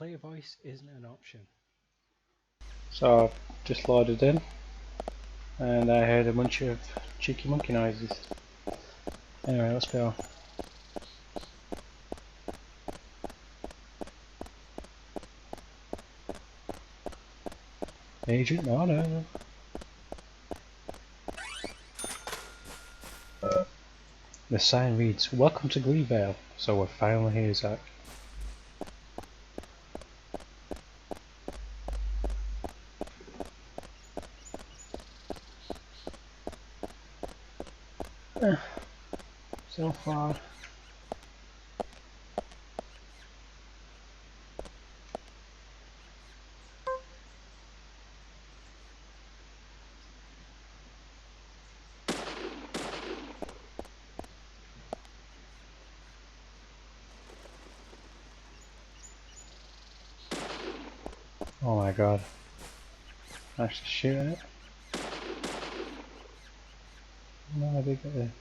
clear voice isn't an option. So I've just loaded in and I heard a bunch of cheeky monkey noises. Anyway, let's go. Agent, no. The sign reads, "Welcome to Greenvale." So we're finally here, Zach. So far. Oh my god. I should shoot it. No, I did get it.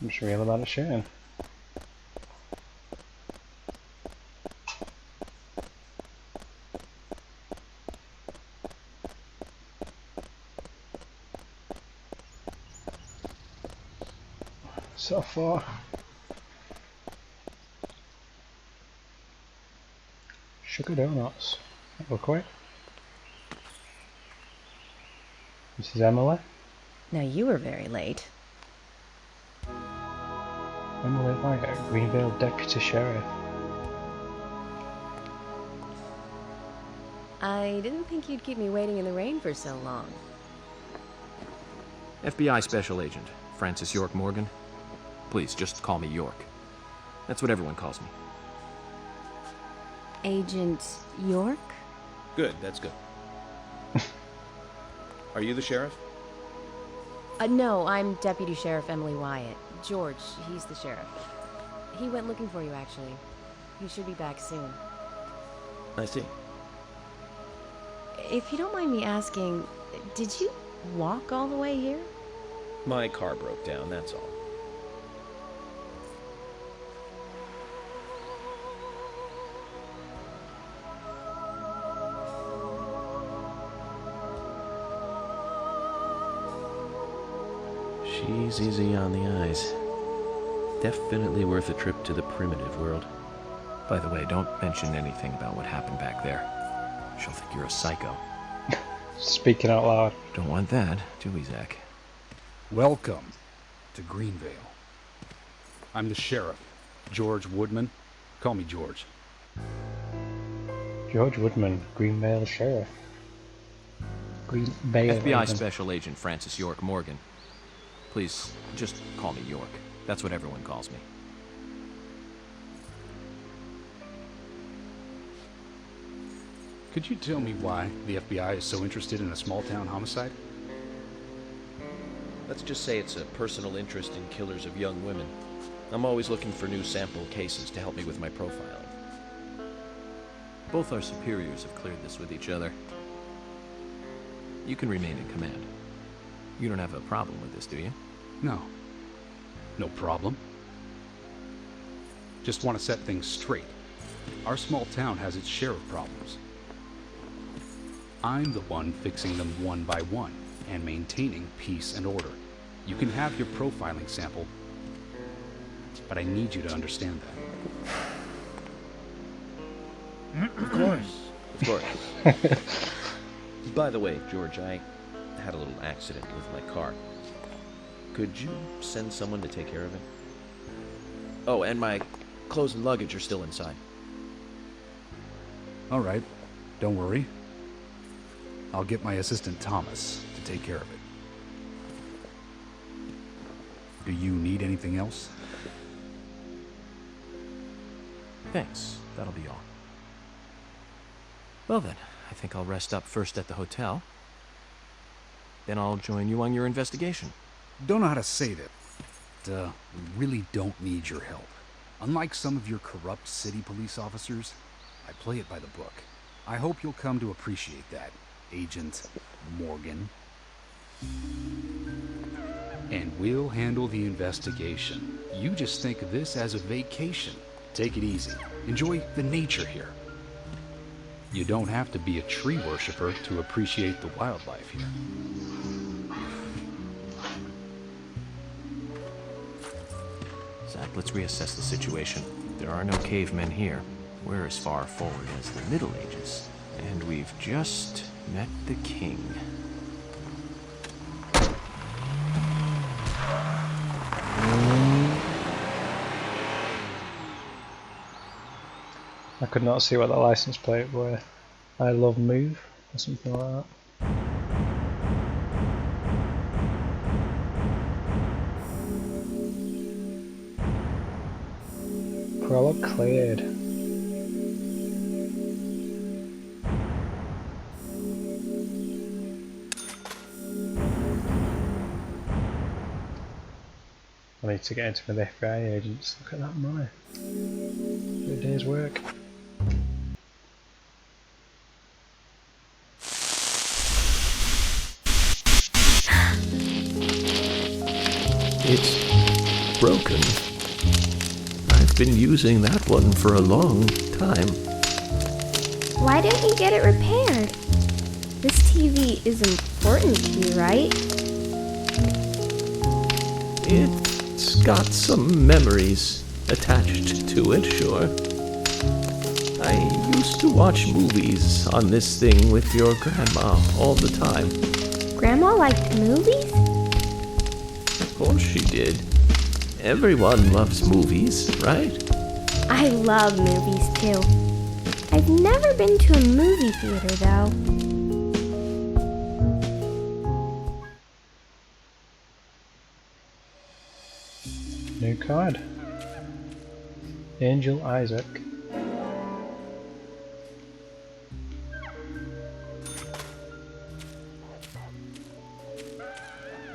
I'm just real bad at shooting. So far. Sugar donuts. That look quick. This is Emily. Now you were very late. Emily Wyatt, Greenvale Deputy Sheriff. I didn't think you'd keep me waiting in the rain for so long. FBI Special Agent, Francis York Morgan. Please, just call me York. That's what everyone calls me. Agent York? Good, that's good. Are you the sheriff? No, I'm Deputy Sheriff Emily Wyatt. George, he's the sheriff. He went looking for you, actually. He should be back soon. I see. If you don't mind me asking, did you walk all the way here? My car broke down, that's all. She's easy on the eyes. Definitely worth a trip to the primitive world. By the way, don't mention anything about what happened back there. She'll think you're a psycho. Speaking out loud. Don't want that, do we, Zach? Welcome to Greenvale. I'm the sheriff, George Woodman. Call me George. George Woodman, Greenvale Sheriff. Greenvale FBI even. Special Agent Francis York Morgan. Please, just call me York. That's what everyone calls me. Could you tell me why the FBI is so interested in a small-town homicide? Let's just say it's a personal interest in killers of young women. I'm always looking for new sample cases to help me with my profiling. Both our superiors have cleared this with each other. You can remain in command. You don't have a problem with this, do you? No. No problem. Just want to set things straight. Our small town has its share of problems. I'm the one fixing them one by one and maintaining peace and order. You can have your profiling sample, but I need you to understand that. Of course. Of course. By the way, George, I had a little accident with my car. Could you send someone to take care of it? Oh, and my clothes and luggage are still inside. All right. Don't worry. I'll get my assistant Thomas to take care of it. Do you need anything else? Thanks. That'll be all. Well then, I think I'll rest up first at the hotel. Then I'll join you on your investigation. Don't know how to say that. We really don't need your help. Unlike some of your corrupt city police officers, I play it by the book. I hope you'll come to appreciate that, Agent Morgan. And we'll handle the investigation. You just think of this as a vacation. Take it easy. Enjoy the nature here. You don't have to be a tree worshiper to appreciate the wildlife here. Zach, let's reassess the situation. There are no cavemen here. We're as far forward as the Middle Ages. And we've just met the king. I could not see what the license plate were. I love move or something like that. Prologue cleared. I need to get into with the FBI agents. Look at that money. 3 days work. It's broken. I've been using that one for a long time. Why didn't you get it repaired? This TV is important to you, right? It's got some memories attached to it, sure. I used to watch movies on this thing with your grandma all the time. Grandma liked movies? Of course she did. Everyone loves movies, right? I love movies too. I've never been to a movie theater though. New card. Angel Isaac.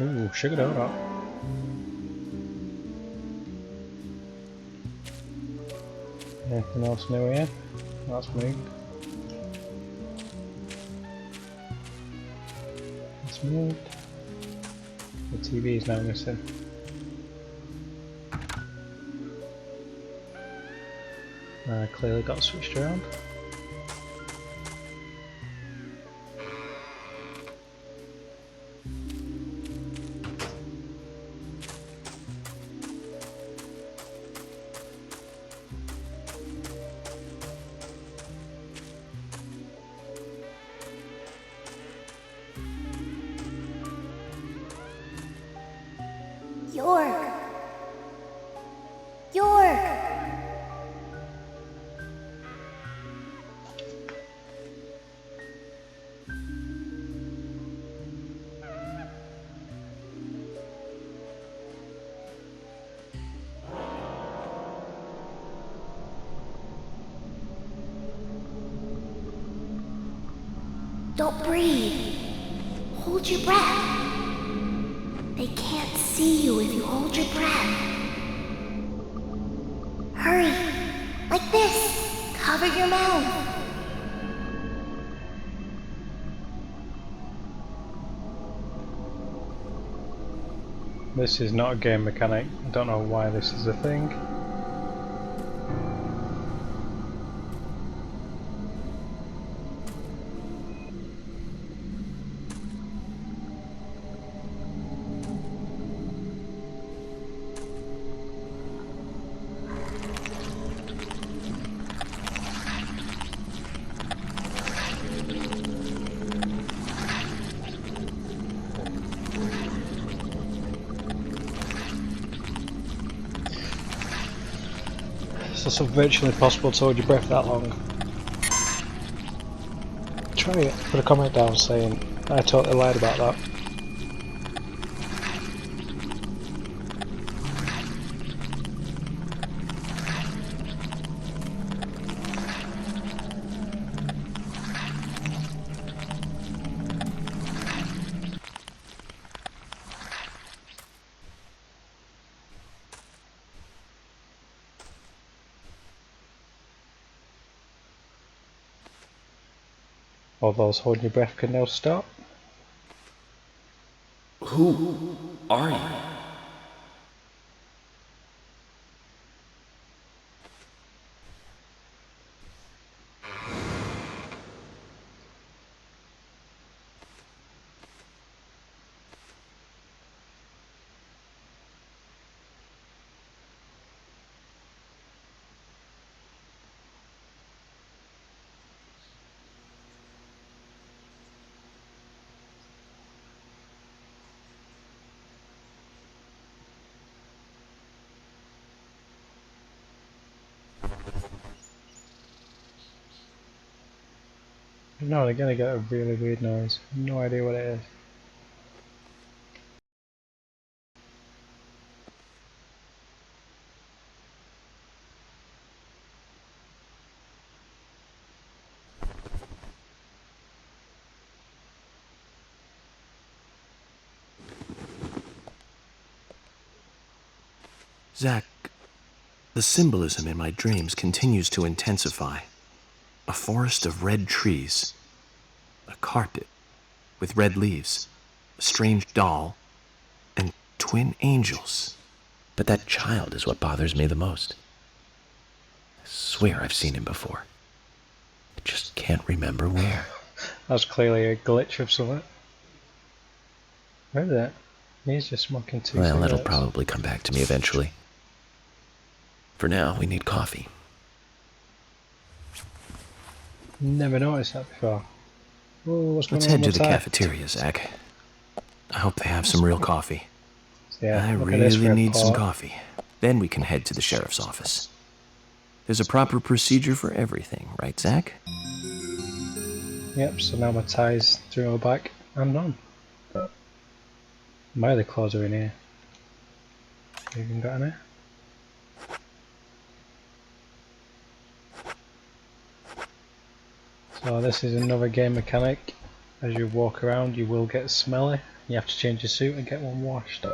Ooh, sugar donut. Anything else new here? That's moved. It's moved. The TV is now missing. Clearly got switched around. York! York! Don't breathe. Hold your breath. They can't see you if you hold your breath. Hurry. Like this. Cover your mouth. This is not a game mechanic. I don't know why this is a thing. It's also virtually impossible to hold your breath that long. Try it. Put a comment down saying I totally lied about that. All those holding your breath can now stop. Who are you? now and again I get a really weird noise. No idea what it is. Zach, the symbolism in my dreams continues to intensify. A forest of red trees, a carpet with red leaves, a strange doll, and twin angels. But that child is what bothers me the most. I swear I've seen him before. I just can't remember where. That's clearly a glitch of something. Where is it? He's just smoking two Well, that'll cigarettes. probably come back to me eventually. For now, we need coffee. Never noticed that before. Whoa, what's going Let's on head to with the that? cafeteria, Zach. I hope they have some real coffee. Yeah, I look at this really red need some pot. coffee. Then we can head to the sheriff's office. There's a proper procedure for everything, right, Zach? Yep, so now my tie's through my back and on. My other clothes are in here. Even got any? So this is another game mechanic. As you walk around you will get smelly. You have to change your suit and get one washed.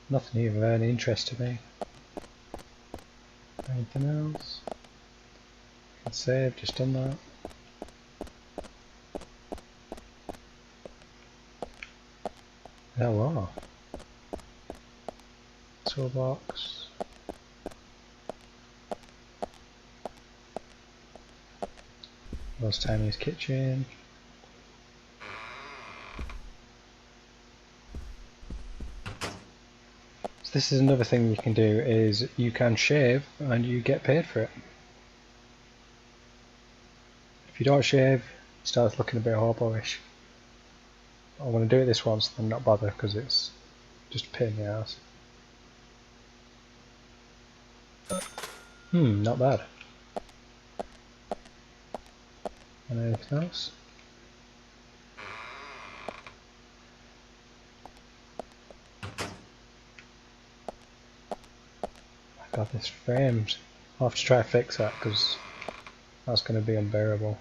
Nothing here of any interest to me. Anything else? Can save, just done that. Hello. Toolbox. Lost Tiny's kitchen. So this is another thing you can do, is you can shave and you get paid for it. If you don't shave, it starts looking a bit hobo-ish. I want to do it this once, then not bother because it's just a pain in the ass. Not bad. And anything else? I got this framed. I'll have to try to fix that because that's going to be unbearable.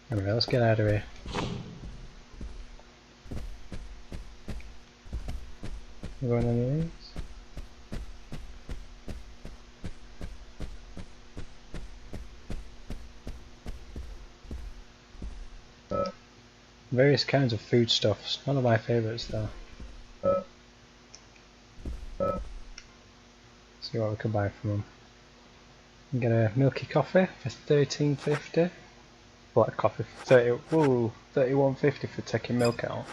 Anyway, let's get out of here. You going any of these? Various kinds of foodstuffs. None of my favourites though. See what we can buy from them. You can get a milky coffee for $13.50. Black coffee for $31.50 for taking milk out.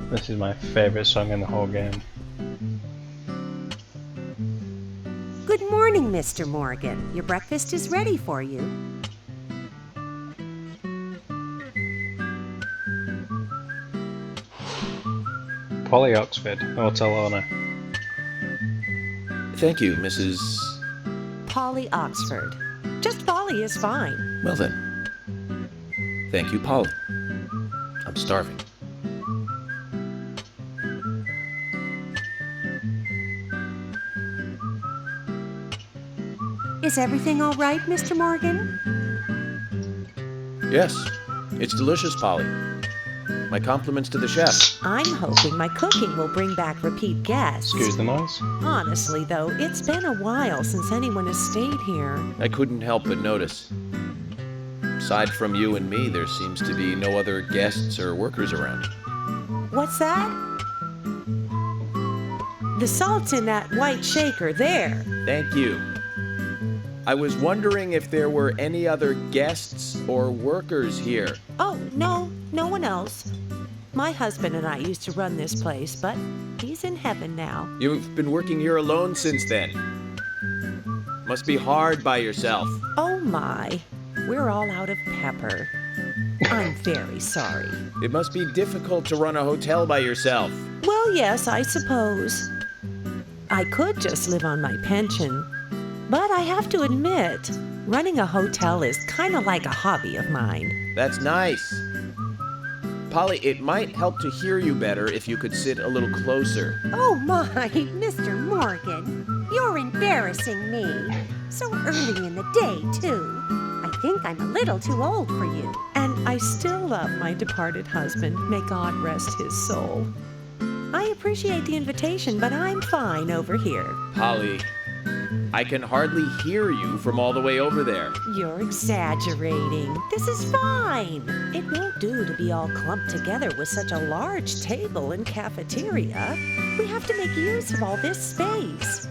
This is my favourite song in the whole game. Good morning, Mr. Morgan. Your breakfast is ready for you. Polly Oxford, hotel owner. Thank you, Mrs. Polly Oxford. Just Polly is fine. Well then. Thank you, Polly. I'm starving. Is everything all right, Mr. Morgan? Yes, it's delicious, Polly. My compliments to the chef. I'm hoping my cooking will bring back repeat guests. Excuse the noise. Honestly, though, it's been a while since anyone has stayed here. I couldn't help but notice. Aside from you and me, there seems to be no other guests or workers around. What's that? The salt's in that white shaker there. Thank you. I was wondering if there were any other guests or workers here. Oh, no one else. My husband and I used to run this place, but he's in heaven now. You've been working here alone since then. Must be hard by yourself. Oh my, we're all out of pepper. I'm very sorry. It must be difficult to run a hotel by yourself. Well, yes, I suppose. I could just live on my pension. But I have to admit, running a hotel is kind of like a hobby of mine. That's nice. Polly, it might help to hear you better if you could sit a little closer. Oh my, Mr. Morgan, you're embarrassing me. So early in the day, too. I think I'm a little too old for you. And I still love my departed husband. May God rest his soul. I appreciate the invitation, but I'm fine over here. Polly, I can hardly hear you from all the way over there. You're exaggerating. This is fine. It won't do to be all clumped together with such a large table and cafeteria. We have to make use of all this space.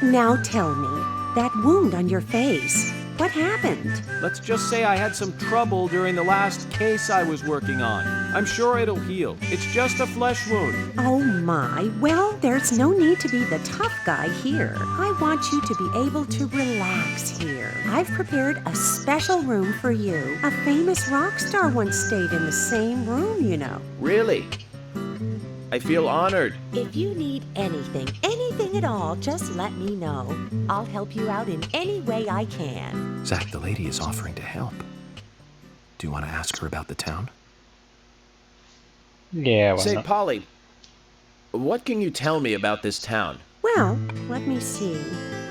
Now tell me, that wound on your face, what happened? Let's just say I had some trouble during the last case I was working on. I'm sure it'll heal. It's just a flesh wound. Oh my, well, there's no need to be the tough guy here. I want you to be able to relax here. I've prepared a special room for you. A famous rock star once stayed in the same room, you know. Really? I feel honored. If you need anything at all, just let me know. I'll help you out in any way I can. Zach, the lady is offering to help. Do you want to ask her about the town? Yeah, why Say, not? Polly, what can you tell me about this town? Well, let me see.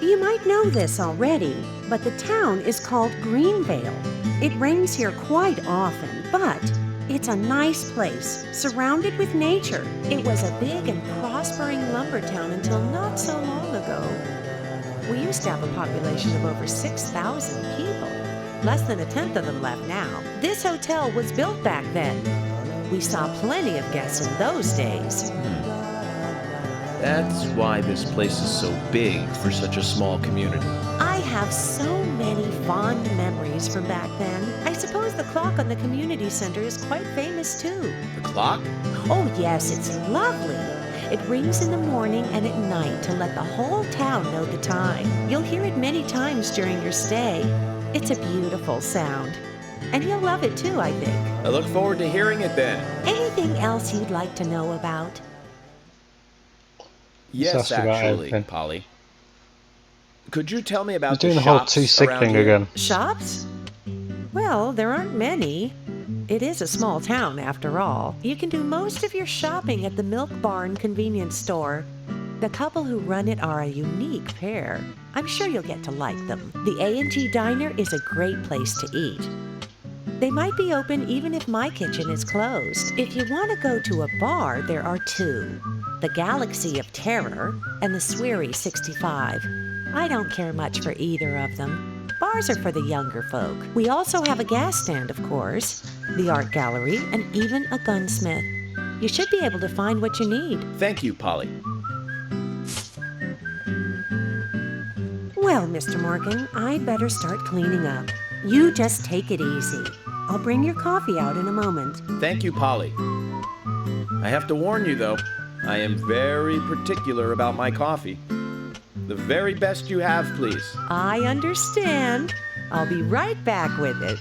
You might know this already, but the town is called Greenvale. It rains here quite often, but it's a nice place, surrounded with nature. It was a big and prospering lumber town until not so long ago. We used to have a population of over 6,000 people. Less than 1/10 of them left now. This hotel was built back then. We saw plenty of guests in those days. That's why this place is so big for such a small community. I have so many fond memories from back then. I suppose the clock on the community center is quite famous too. The clock? Oh yes, it's lovely. It rings in the morning and at night to let the whole town know the time. You'll hear it many times during your stay. It's a beautiful sound. And you'll love it too, I think. I look forward to hearing it then. Anything else you'd like to know about? Yes, ask about actually, everything. Polly. Could you tell me about He's doing the the whole shops too sick around thing here? again. Shops? Well, there aren't many. It is a small town, after all. You can do most of your shopping at the Milk Barn convenience store. The couple who run it are a unique pair. I'm sure you'll get to like them. The A&G Diner is a great place to eat. They might be open even if my kitchen is closed. If you want to go to a bar, there are two. The Galaxy of Terror and the Sweary 65. I don't care much for either of them. Bars are for the younger folk. We also have a gas stand, of course, the art gallery, and even a gunsmith. You should be able to find what you need. Thank you, Polly. Well, Mr. Morgan, I'd better start cleaning up. You just take it easy. I'll bring your coffee out in a moment. Thank you, Polly. I have to warn you, though, I am very particular about my coffee. The very best you have, please. I understand. I'll be right back with it.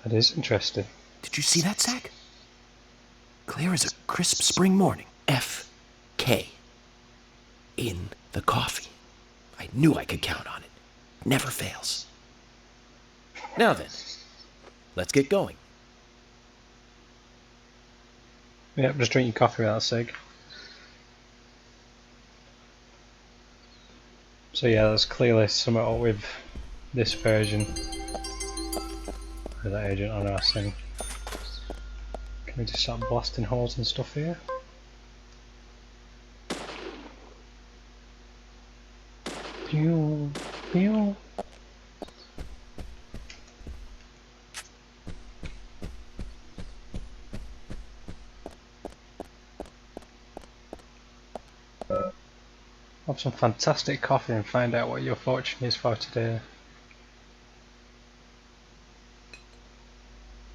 That is interesting. Did you see that, Zach? Clear as a crisp spring morning. F.K. in the coffee. I knew I could count on it. Never fails. Now then, let's get going. Yep, just drink your coffee without a cig. So yeah, there's clearly something up with this version. Or that agent on our thing. Can we just start blasting holes and stuff here? Pew, pew. Have some fantastic coffee and find out what your fortune is for today.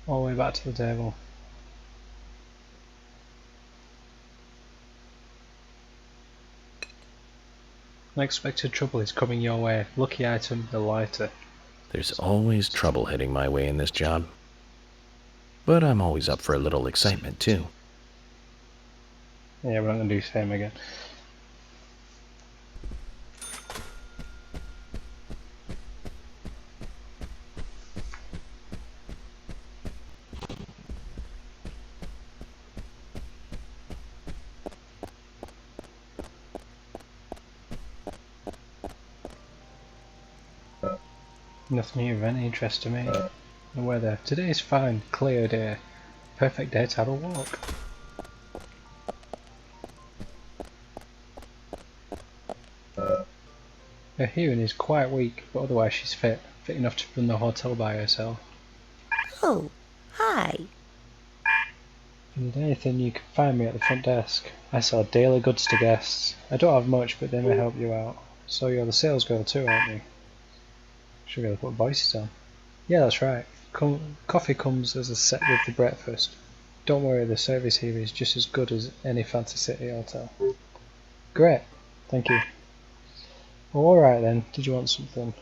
All the way back to the table. Unexpected trouble is coming your way. Lucky item, the lighter. There's always trouble heading my way in this job. But I'm always up for a little excitement, too. Yeah, we're not going to do same again. Nothing here of any interest to me. The weather. Today is fine, clear day. Perfect day to have a walk. Her hearing is quite weak, but otherwise she's fit enough to run the hotel by herself. Oh, hi. If you need anything, you can find me at the front desk. I sell daily goods to guests. I don't have much, but they may help you out. So you're the sales girl too, aren't you? Should really put voices on. Yeah, that's right. Coffee comes as a set with the breakfast. Don't worry, the service here is just as good as any fancy city hotel. Great, thank you. Well, alright then, did you want something?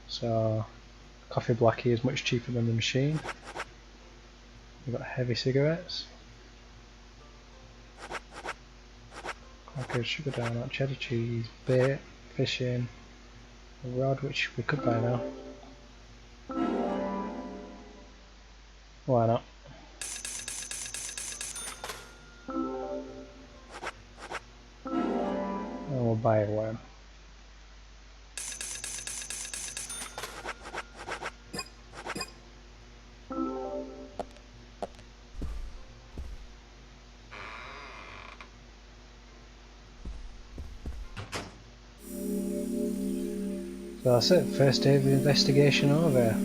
So, coffee blackie is much cheaper than the machine. We've got heavy cigarettes. Crackers, sugar donut, cheddar cheese, bait, fishing, a rod which we could buy now. Why not? And we'll buy a worm. So that's it, first day of the investigation over.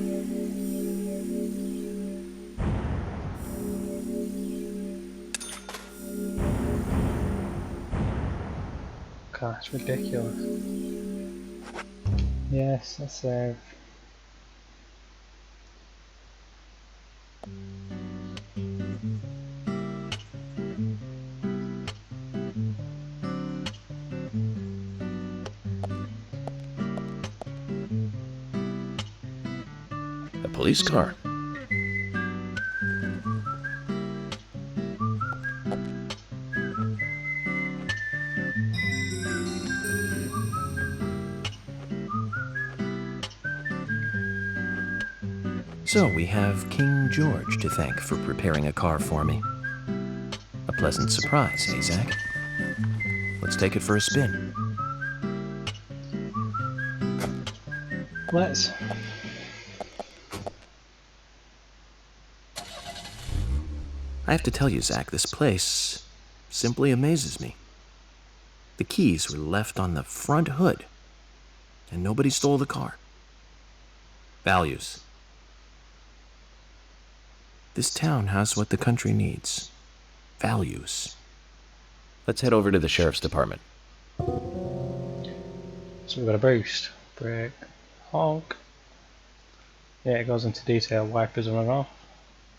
God, it's ridiculous. Yes, let's save. A police car. So we have King George to thank for preparing a car for me. A pleasant surprise, eh, Zach? Let's take it for a spin. Let's. I have to tell you, Zach, this place simply amazes me. The keys were left on the front hood, and nobody stole the car. Values. This town has what the country needs. Values. Let's head over to the sheriff's department. So we've got a boost, brake, honk. Yeah, it goes into detail, wipers on and off,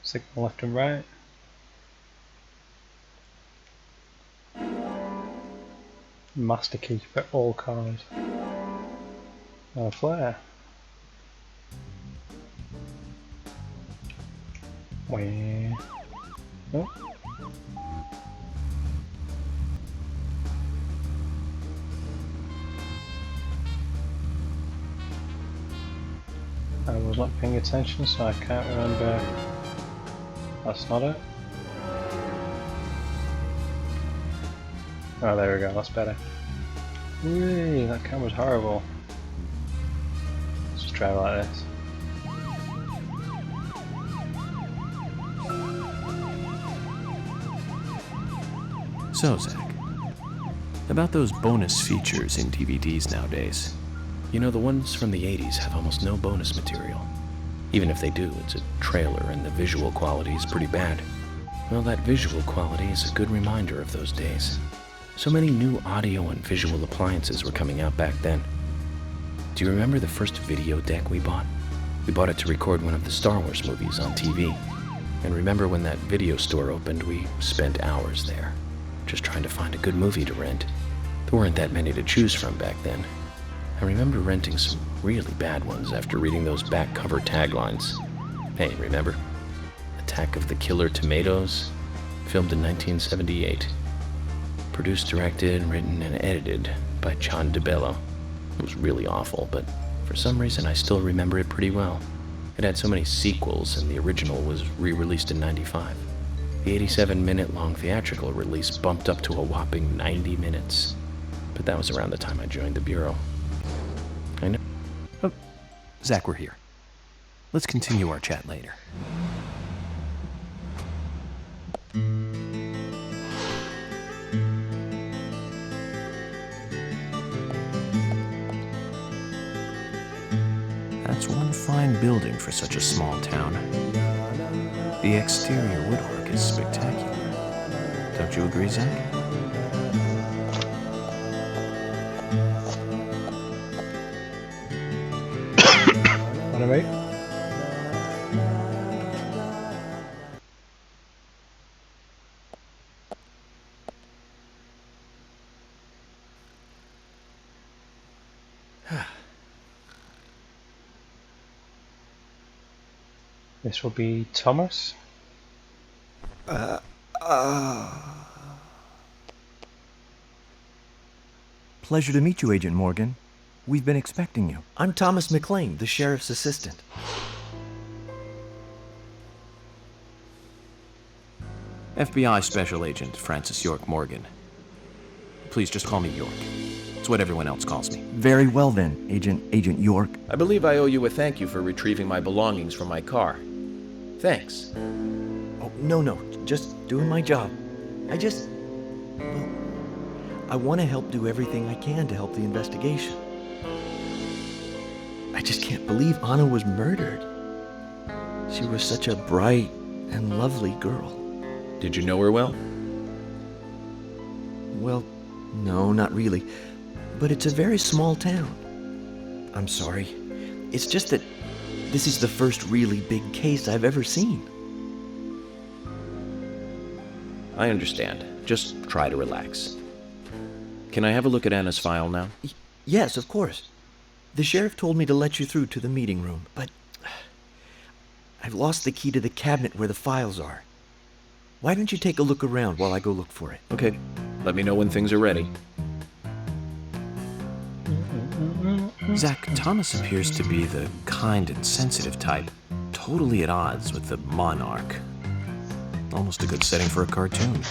signal left and right. Master key for all cars. And a flare. Wah. Oh. I was not paying attention, so I can't remember. That's not it. Oh, there we go, that's better. Whee, that camera's horrible. Let's just drive like this. So, Zach, About those bonus features in DVDs nowadays. You know, the ones from the 80s have almost no bonus material. Even if they do, it's a trailer and the visual quality is pretty bad. Well, that visual quality is a good reminder of those days. So many new audio and visual appliances were coming out back then. Do you remember the first video deck we bought? We bought it to record one of the Star Wars movies on TV. And remember when that video store opened, we spent hours there, just trying to find a good movie to rent. There weren't that many to choose from back then. I remember renting some really bad ones after reading those back cover taglines. Hey, remember? Attack of the Killer Tomatoes, filmed in 1978. Produced, directed, written, and edited by John DeBello. It was really awful, but for some reason I still remember it pretty well. It had so many sequels, and the original was re-released in '95. The 87-minute-long theatrical release bumped up to a whopping 90 minutes. But that was around the time I joined the Bureau. I know. Oh, Zach, we're here. Let's continue our chat later. That's one fine building for such a small town. The exterior woodwork is spectacular. Don't you agree, Zach? Wanna wait? This will be Thomas. Pleasure to meet you, Agent Morgan. We've been expecting you. I'm Thomas McLean, the sheriff's assistant. FBI Special Agent Francis York Morgan. Please just call me York. It's what everyone else calls me. Very well then, Agent York. I believe I owe you a thank you for retrieving my belongings from my car. Thanks. Oh, no, just doing my job. I want to help do everything I can to help the investigation. I just can't believe Anna was murdered. She was such a bright and lovely girl. Did you know her well? Well, no, not really. But it's a very small town. I'm sorry. It's just that this is the first really big case I've ever seen. I understand. Just try to relax. Can I have a look at Anna's file now? Yes, of course. The sheriff told me to let you through to the meeting room, but I've lost the key to the cabinet where the files are. Why don't you take a look around while I go look for it? Okay. Let me know when things are ready. Zach, Thomas appears to be the kind and sensitive type, totally at odds with the monarch. Almost a good setting for a cartoon.